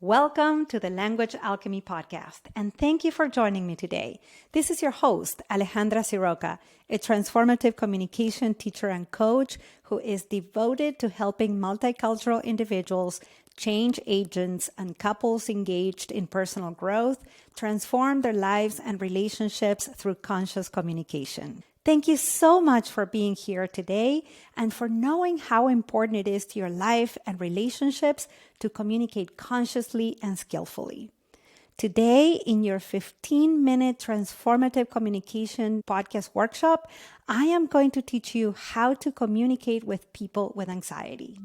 Welcome to the Language Alchemy podcast, and thank you for joining me today. This is your host, Alejandra Siroka, a transformative communication teacher and coach who is devoted to helping multicultural individuals, change agents, and couples engaged in personal growth transform their lives and relationships through conscious communication. Thank you so much for being here today and for knowing how important it is to your life and relationships to communicate consciously and skillfully. Today, in your 15-minute transformative communication podcast workshop, I am going to teach you how to communicate with people with anxiety.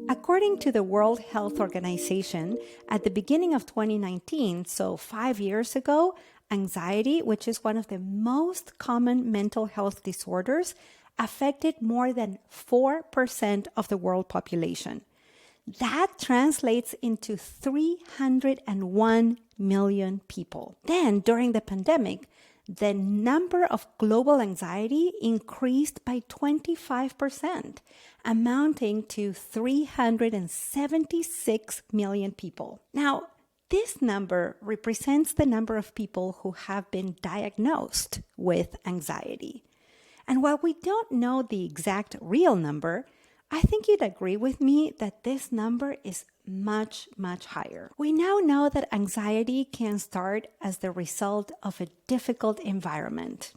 According to the World Health Organization, at the beginning of 2019, so 5 years ago, anxiety, which is one of the most common mental health disorders, affected more than 4% of the world population. That translates into 301 million people. Then, during the pandemic, the number of global anxiety increased by 25%, amounting to 376 million people. Now, this number represents the number of people who have been diagnosed with anxiety. And while we don't know the exact real number, I think you'd agree with me that this number is much, much higher. We now know that anxiety can start as the result of a difficult environment.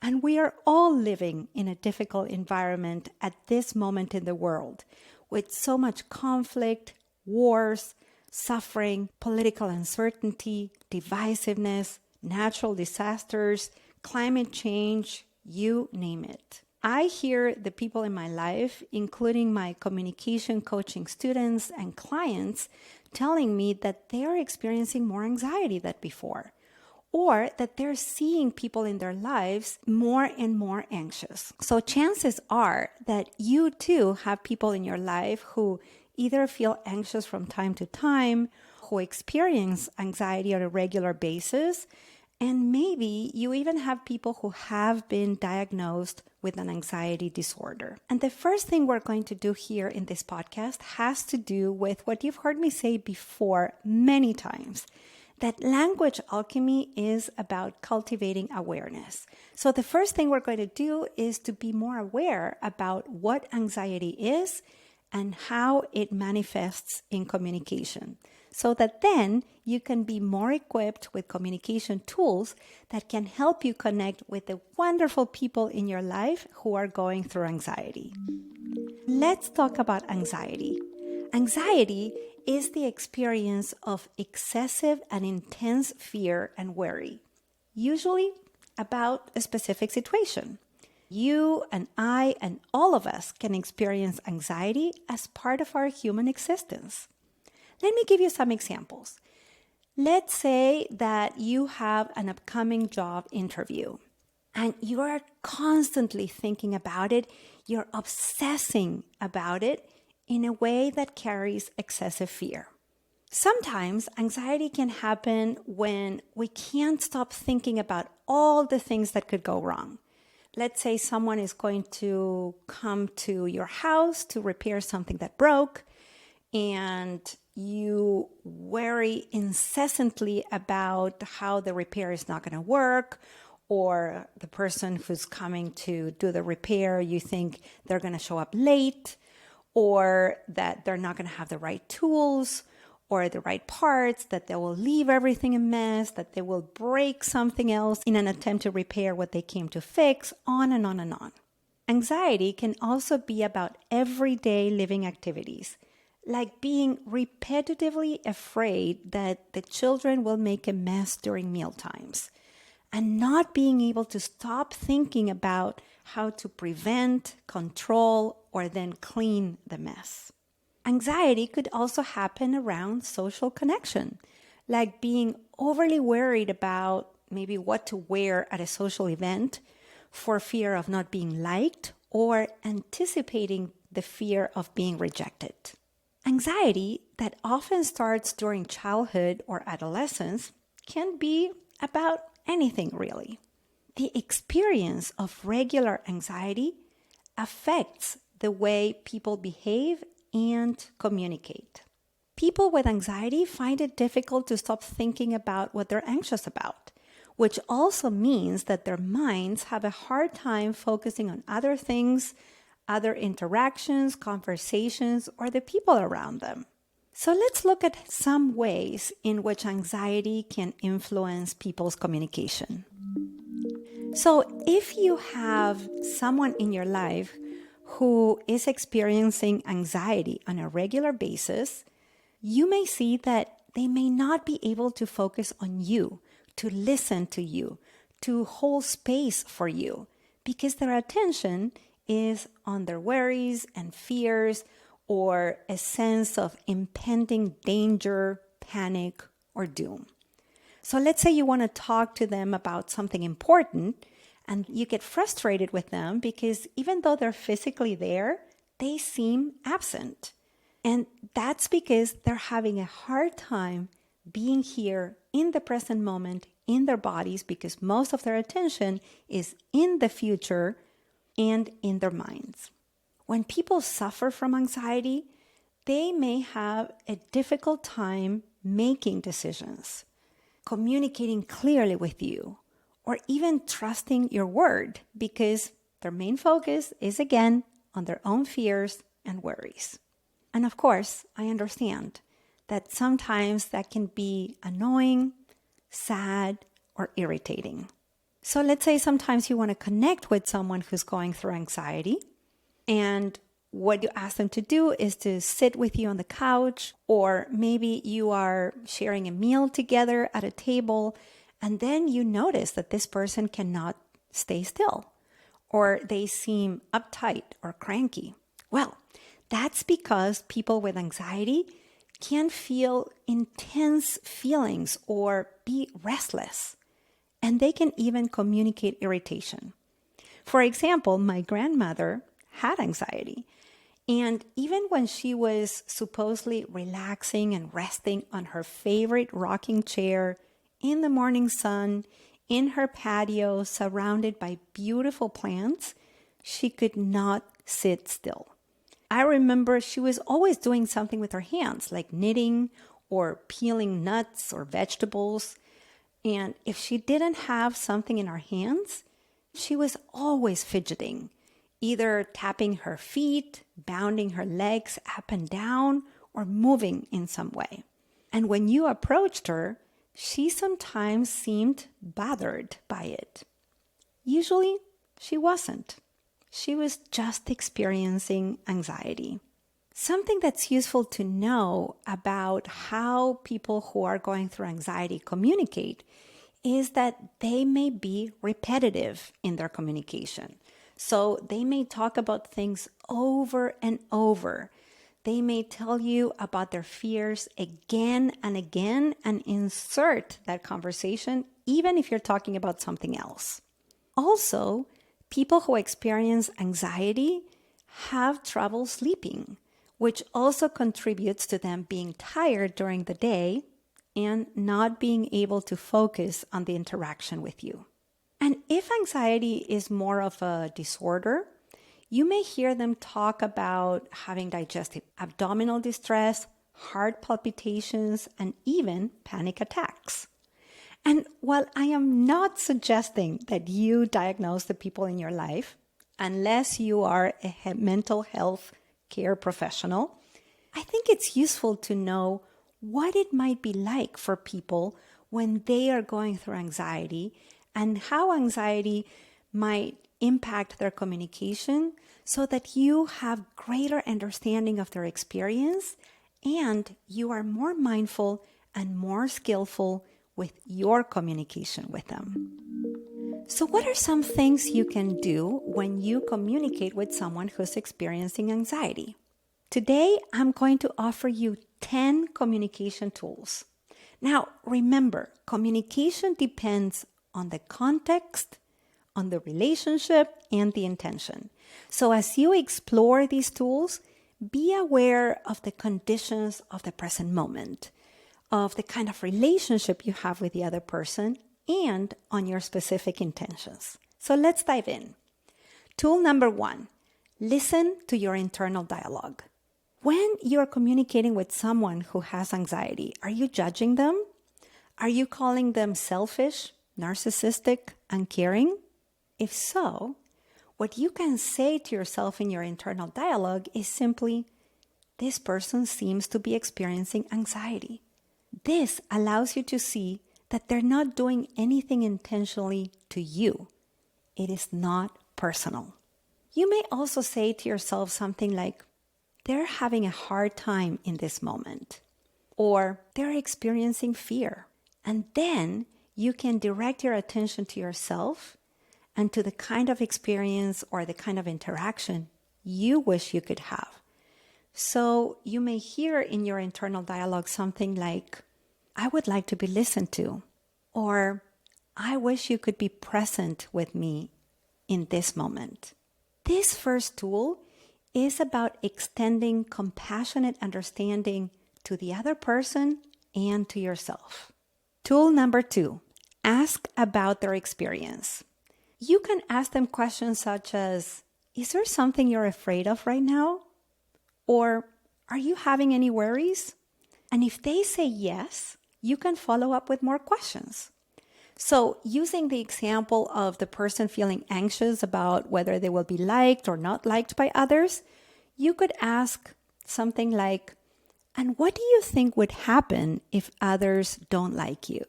And we are all living in a difficult environment at this moment in the world, with so much conflict, wars, suffering, political uncertainty, divisiveness, natural disasters, climate change, you name it. I hear the people in my life, including my communication coaching students and clients, telling me that they are experiencing more anxiety than before, or that they're seeing people in their lives more and more anxious. So chances are that you too have people in your life who either feel anxious from time to time, who experience anxiety on a regular basis, and maybe you even have people who have been diagnosed with an anxiety disorder. And the first thing we're going to do here in this podcast has to do with what you've heard me say before many times, that language alchemy is about cultivating awareness. So the first thing we're going to do is to be more aware about what anxiety is and how it manifests in communication, so that then you can be more equipped with communication tools that can help you connect with the wonderful people in your life who are going through anxiety. Let's talk about anxiety. Anxiety is the experience of excessive and intense fear and worry, usually about a specific situation. You and I and all of us can experience anxiety as part of our human existence. Let me give you some examples. Let's say that you have an upcoming job interview and you are constantly thinking about it. You're obsessing about it in a way that carries excessive fear. Sometimes anxiety can happen when we can't stop thinking about all the things that could go wrong. Let's say someone is going to come to your house to repair something that broke, and you worry incessantly about how the repair is not going to work, or the person who's coming to do the repair, you think they're going to show up late, or that they're not going to have the right tools or the right parts, that they will leave everything a mess, that they will break something else in an attempt to repair what they came to fix, on and on and on. Anxiety can also be about everyday living activities, like being repetitively afraid that the children will make a mess during meal times, and not being able to stop thinking about how to prevent, control, or then clean the mess. Anxiety could also happen around social connection, like being overly worried about maybe what to wear at a social event for fear of not being liked, or anticipating the fear of being rejected. Anxiety that often starts during childhood or adolescence can be about anything really. The experience of regular anxiety affects the way people behave and communicate. People with anxiety find it difficult to stop thinking about what they're anxious about, which also means that their minds have a hard time focusing on other things, other interactions, conversations, or the people around them. So let's look at some ways in which anxiety can influence people's communication. So if you have someone in your life who is experiencing anxiety on a regular basis, you may see that they may not be able to focus on you, to listen to you, to hold space for you, because their attention is on their worries and fears or a sense of impending danger, panic, or doom. So let's say you want to talk to them about something important and you get frustrated with them because even though they're physically there, they seem absent. And that's because they're having a hard time being here in the present moment in their bodies because most of their attention is in the future and in their minds. When people suffer from anxiety, they may have a difficult time making decisions, communicating clearly with you, or even trusting your word because their main focus is again on their own fears and worries. And of course, I understand that sometimes that can be annoying, sad, or irritating. So let's say sometimes you want to connect with someone who's going through anxiety, and what you ask them to do is to sit with you on the couch, or maybe you are sharing a meal together at a table, and then you notice that this person cannot stay still, or they seem uptight or cranky. Well, that's because people with anxiety can feel intense feelings or be restless, and they can even communicate irritation. For example, my grandmother had anxiety, and even when she was supposedly relaxing and resting on her favorite rocking chair in the morning sun, in her patio, surrounded by beautiful plants, she could not sit still. I remember she was always doing something with her hands, like knitting or peeling nuts or vegetables. And if she didn't have something in her hands, she was always fidgeting, either tapping her feet, bounding her legs up and down, or moving in some way. And when you approached her, she sometimes seemed bothered by it. Usually, she wasn't. She was just experiencing anxiety. Something that's useful to know about how people who are going through anxiety communicate is that they may be repetitive in their communication. So they may talk about things over and over. They may tell you about their fears again and again and insert that conversation even if you're talking about something else. Also, people who experience anxiety have trouble sleeping, which also contributes to them being tired during the day and not being able to focus on the interaction with you. And if anxiety is more of a disorder, you may hear them talk about having digestive abdominal distress, heart palpitations, and even panic attacks. And while I am not suggesting that you diagnose the people in your life, unless you are a mental health care professional, I think it's useful to know what it might be like for people when they are going through anxiety and how anxiety might impact their communication so that you have greater understanding of their experience and you are more mindful and more skillful with your communication with them. So what are some things you can do when you communicate with someone who's experiencing anxiety? Today, I'm going to offer you 10 communication tools. Now, remember, communication depends on the context, on the relationship, and the intention. So as you explore these tools, be aware of the conditions of the present moment, of the kind of relationship you have with the other person, and on your specific intentions. So let's dive in. Tool number 1, listen to your internal dialogue. When you're communicating with someone who has anxiety, are you judging them? Are you calling them selfish, narcissistic, uncaring? If so, what you can say to yourself in your internal dialogue is simply, this person seems to be experiencing anxiety. This allows you to see that they're not doing anything intentionally to you. It is not personal. You may also say to yourself something like, they're having a hard time in this moment, or they're experiencing fear. And then you can direct your attention to yourself and to the kind of experience or the kind of interaction you wish you could have. So you may hear in your internal dialogue something like, I would like to be listened to, or I wish you could be present with me in this moment. This first tool is about extending compassionate understanding to the other person and to yourself. Tool number 2, ask about their experience. You can ask them questions such as, is there something you're afraid of right now? Or, are you having any worries? And if they say yes, you can follow up with more questions. So, using the example of the person feeling anxious about whether they will be liked or not liked by others, you could ask something like, and what do you think would happen if others don't like you?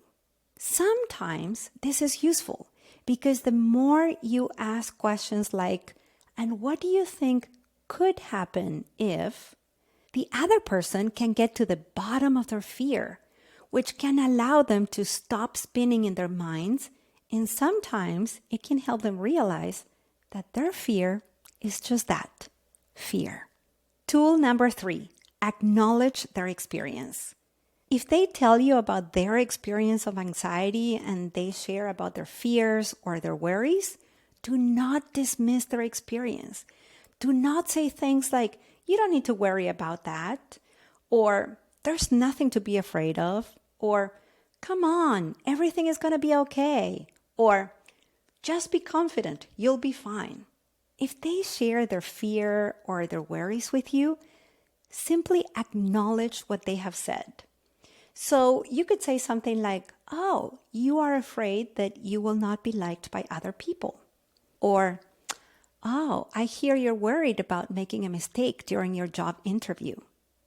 Sometimes this is useful because the more you ask questions like, and what do you think could happen if, the other person can get to the bottom of their fear, which can allow them to stop spinning in their minds, and sometimes it can help them realize that their fear is just that, fear. Tool number 3, acknowledge their experience. If they tell you about their experience of anxiety and they share about their fears or their worries, do not dismiss their experience. Do not say things like, you don't need to worry about that, or there's nothing to be afraid of, or come on, everything is going to be okay, or just be confident, you'll be fine. If they share their fear or their worries with you, simply acknowledge what they have said. So you could say something like, oh, you are afraid that you will not be liked by other people. Or, oh, I hear you're worried about making a mistake during your job interview.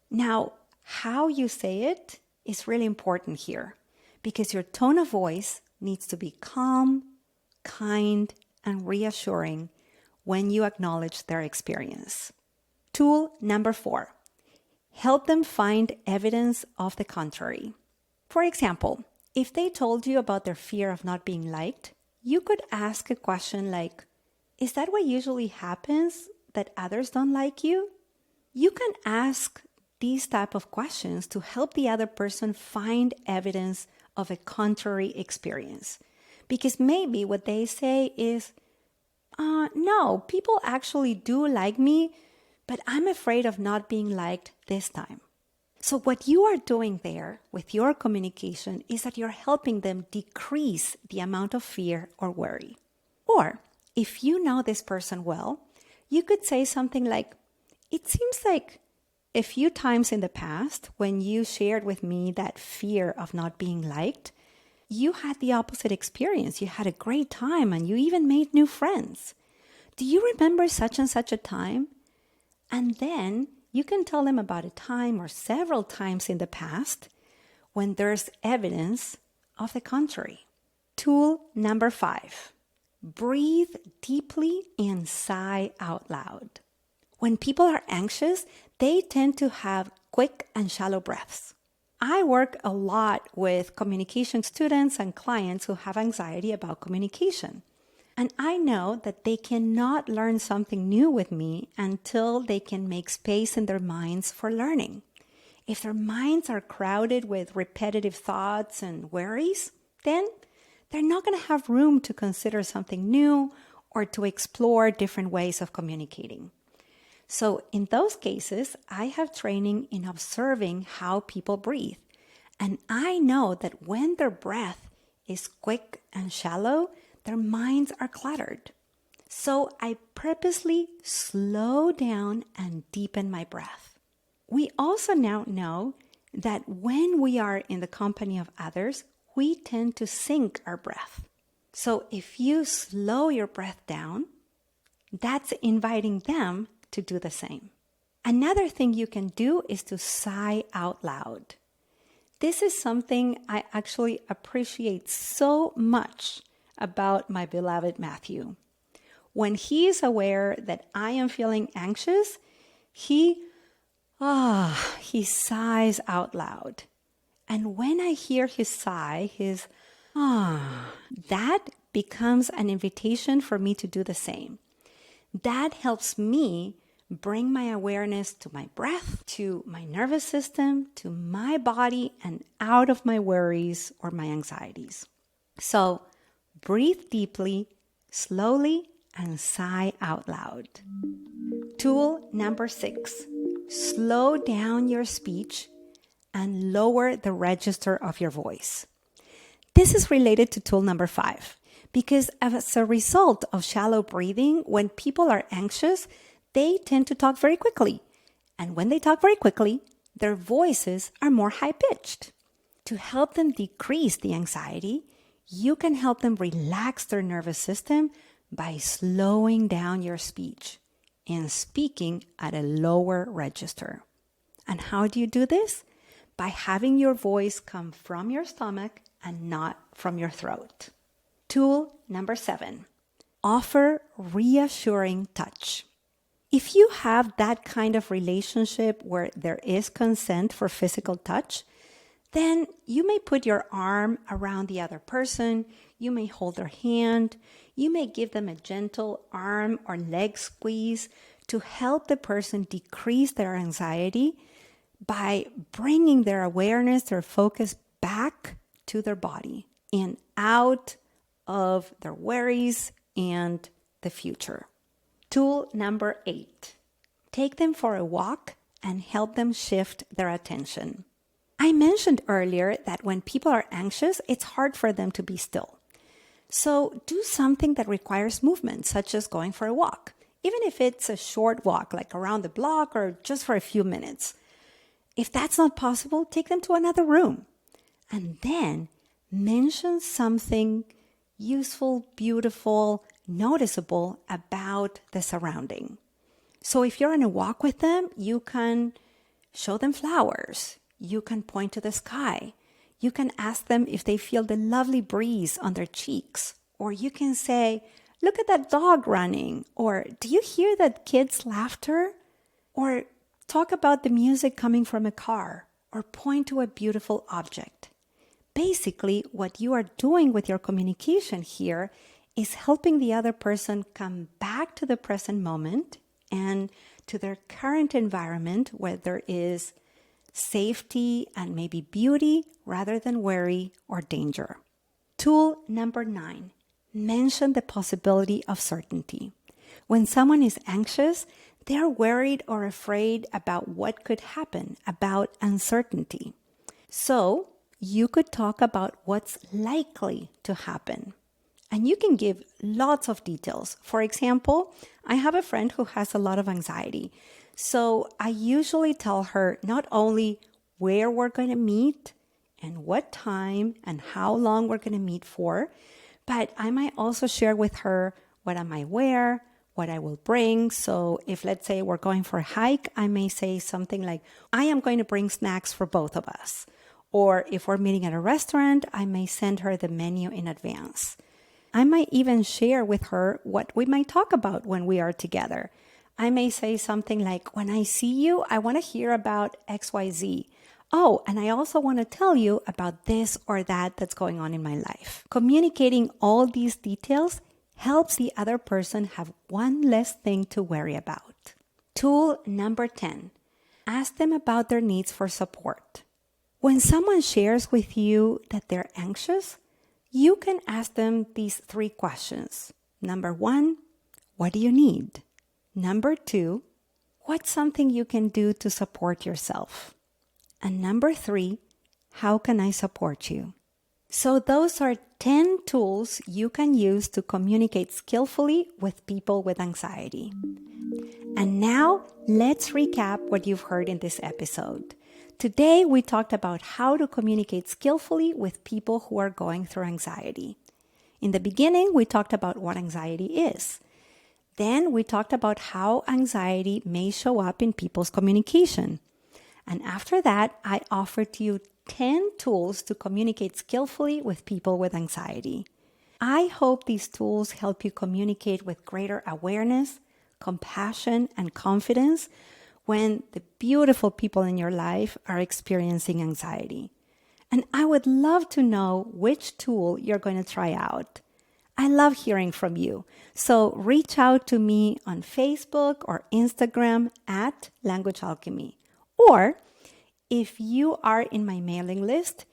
Now, how you say it is really important here because your tone of voice needs to be calm, kind, and reassuring when you acknowledge their experience. Tool number 4, help them find evidence of the contrary. For example, if they told you about their fear of not being liked, you could ask a question like, is that what usually happens, that others don't like you? You can ask these type of questions to help the other person find evidence of a contrary experience. Because maybe what they say is, no, people actually do like me, but I'm afraid of not being liked this time. So what you are doing there with your communication is that you're helping them decrease the amount of fear or worry. Or if you know this person well, you could say something like, it seems like a few times in the past when you shared with me that fear of not being liked, you had the opposite experience. You had a great time and you even made new friends. Do you remember such and such a time? And then you can tell them about a time or several times in the past when there's evidence of the contrary. Tool number 5, breathe deeply and sigh out loud. When people are anxious, they tend to have quick and shallow breaths. I work a lot with communication students and clients who have anxiety about communication. And I know that they cannot learn something new with me until they can make space in their minds for learning. If their minds are crowded with repetitive thoughts and worries, then they're not going to have room to consider something new or to explore different ways of communicating. So in those cases, I have training in observing how people breathe. And I know that when their breath is quick and shallow, their minds are cluttered. So I purposely slow down and deepen my breath. We also now know that when we are in the company of others, we tend to sink our breath. So if you slow your breath down, that's inviting them to do the same. Another thing you can do is to sigh out loud. This is something I actually appreciate so much about my beloved Matthew. When he is aware that I am feeling anxious, he sighs out loud. And when I hear his sigh, that becomes an invitation for me to do the same. That helps me bring my awareness to my breath, to my nervous system, to my body, and out of my worries or my anxieties. So breathe deeply, slowly, and sigh out loud. Tool number 6, slow down your speech and lower the register of your voice. This is related to tool number 5, because as a result of shallow breathing, when people are anxious, they tend to talk very quickly. And when they talk very quickly, their voices are more high-pitched. To help them decrease the anxiety, you can help them relax their nervous system by slowing down your speech and speaking at a lower register. And how do you do this? By having your voice come from your stomach and not from your throat. Tool number 7, offer reassuring touch. If you have that kind of relationship where there is consent for physical touch, then you may put your arm around the other person, you may hold their hand, you may give them a gentle arm or leg squeeze to help the person decrease their anxiety by bringing their awareness, their focus back to their body and out of their worries and the future. Tool number 8, take them for a walk and help them shift their attention. I mentioned earlier that when people are anxious, it's hard for them to be still. So do something that requires movement, such as going for a walk, even if it's a short walk, like around the block or just for a few minutes. If that's not possible, take them to another room and then mention something useful, beautiful, noticeable about the surrounding. So if you're on a walk with them, you can show them flowers. You can point to the sky. You can ask them if they feel the lovely breeze on their cheeks. Or you can say, look at that dog running. Or do you hear that kid's laughter? Or talk about the music coming from a car. Or point to a beautiful object. Basically, what you are doing with your communication here is helping the other person come back to the present moment and to their current environment where there is safety and maybe beauty rather than worry or danger. Tool number 9, mention the possibility of certainty. When someone is anxious, they're worried or afraid about what could happen, about uncertainty. So you could talk about what's likely to happen. And you can give lots of details. For example, I have a friend who has a lot of anxiety. So I usually tell her not only where we're going to meet and what time and how long we're going to meet for, but I might also share with her what I might wear, what I will bring. So if, let's say, we're going for a hike, I may say something like, I am going to bring snacks for both of us. Or if we're meeting at a restaurant, I may send her the menu in advance. I might even share with her what we might talk about when we are together. I may say something like, when I see you, I want to hear about XYZ. Oh, and I also want to tell you about this or that that's going on in my life. Communicating all these details helps the other person have one less thing to worry about. Tool number 10, ask them about their needs for support. When someone shares with you that they're anxious, you can ask them these 3 questions. Number 1, what do you need? Number 2, what's something you can do to support yourself? And number 3, how can I support you? So those are 10 tools you can use to communicate skillfully with people with anxiety. And now let's recap what you've heard in this episode. Today, we talked about how to communicate skillfully with people who are going through anxiety. In the beginning, we talked about what anxiety is. Then we talked about how anxiety may show up in people's communication. And after that, I offered you 10 tools to communicate skillfully with people with anxiety. I hope these tools help you communicate with greater awareness, compassion, and confidence when the beautiful people in your life are experiencing anxiety. And I would love to know which tool you're going to try out. I love hearing from you. So reach out to me on Facebook or Instagram at Language Alchemy. Or if you are in my mailing list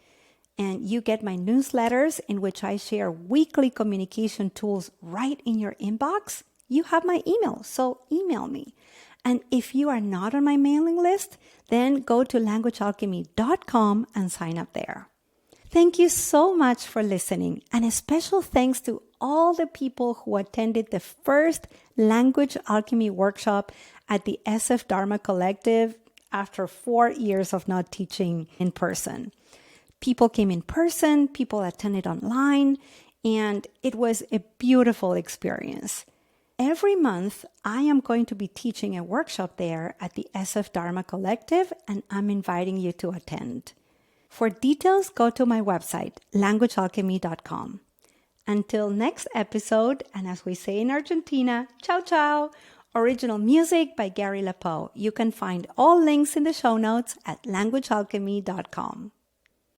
and you get my newsletters in which I share weekly communication tools right in your inbox, you have my email, so email me. And if you are not on my mailing list, then go to languagealchemy.com and sign up there. Thank you so much for listening, and a special thanks to all the people who attended the first Language Alchemy workshop at the SF Dharma Collective after 4 years of not teaching in person. People came in person, people attended online, and it was a beautiful experience. Every month, I am going to be teaching a workshop there at the SF Dharma Collective, and I'm inviting you to attend. For details, go to my website, languagealchemy.com. Until next episode, and as we say in Argentina, ciao ciao! Original music by Gary Lapo. You can find all links in the show notes at languagealchemy.com.